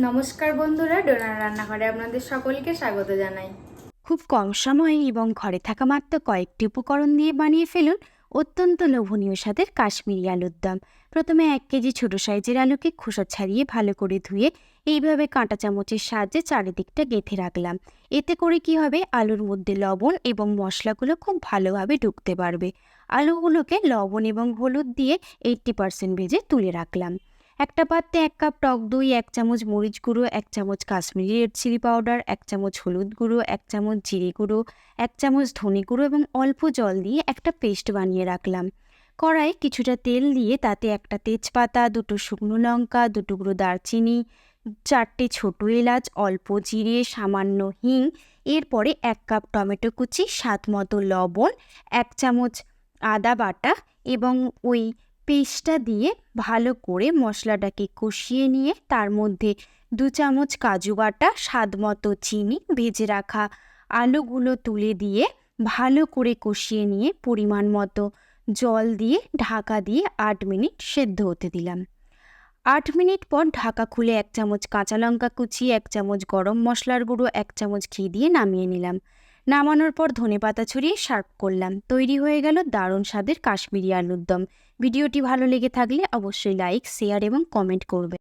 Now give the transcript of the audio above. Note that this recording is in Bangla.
নমস্কার বন্ধুরা, ডোনার রান্নাঘরে আপনাদের সকলকে স্বাগত জানাই। খুব কম সময়ে এবং ঘরে থাকা মাত্র কয়েকটি উপকরণ দিয়ে বানিয়ে ফেলুন অত্যন্ত লোভনীয় স্বাদের কাশ্মীরি আলুর দম। প্রথমে 1 কেজি ছোট সাইজের আলুকে খোসা ছাড়িয়ে ভালো করে ধুয়ে এইভাবে কাঁটা চামচের সাহায্যে চারিদিকটা গেঁথে রাখলাম। এতে করে কি হবে, আলুর মধ্যে লবণ এবং মশলাগুলো খুব ভালোভাবে ঢুকতে পারবে। আলুগুলোকে লবণ এবং হলুদ দিয়ে 80% ভেজে তুলে রাখলাম। একটা পাত্রে 1 কাপ টক দই, 1 চামচ মরিচ গুঁড়ো, 1 চামচ কাশ্মীরি রেড চিলি পাউডার, 1 চামচ হলুদ গুঁড়ো, 1 চামচ জিরে গুঁড়ো, 1 চামচ ধনে গুঁড়ো এবং অল্প জল দিয়ে একটা পেস্ট বানিয়ে রাখলাম। কড়াই কিছুটা তেল দিয়ে তাতে একটা তেজপাতা, 2টো শুকনো লঙ্কা, 2 টুকরো দারচিনি, 4টে ছোটো এলাচ, অল্প জিরে, সামান্য হিং, এরপরে 1 কাপ টমেটো কুচি, স্বাদ মতো লবণ, 1 চামচ আদা বাটা এবং ওই পেস্টটা দিয়ে ভালো করে মশলাটাকে কষিয়ে নিয়ে তার মধ্যে 2 চামচ কাজু বাটা, স্বাদ মতো চিনি, ভেজে রাখা আলুগুলো তুলে দিয়ে ভালো করে কষিয়ে নিয়ে পরিমাণ মতো জল দিয়ে ঢাকা দিয়ে 8 মিনিট সেদ্ধ হতে দিলাম। 8 মিনিট পর ঢাকা খুলে 1 চামচ কাঁচা লঙ্কা কুচি, 1 চামচ গরম মশলার গুঁড়ো, 1 চামচ ঘি দিয়ে নামিয়ে নিলাম। নামানোর পর ধনেপাতা ছড়িয়ে সার্ভ করলাম। তৈরি হয়ে গেল দারুণ স্বাদের কাশ্মীরি আলুর দম। ভিডিওটি ভালো লেগে থাকলে অবশ্যই লাইক, শেয়ার এবং কমেন্ট করবে।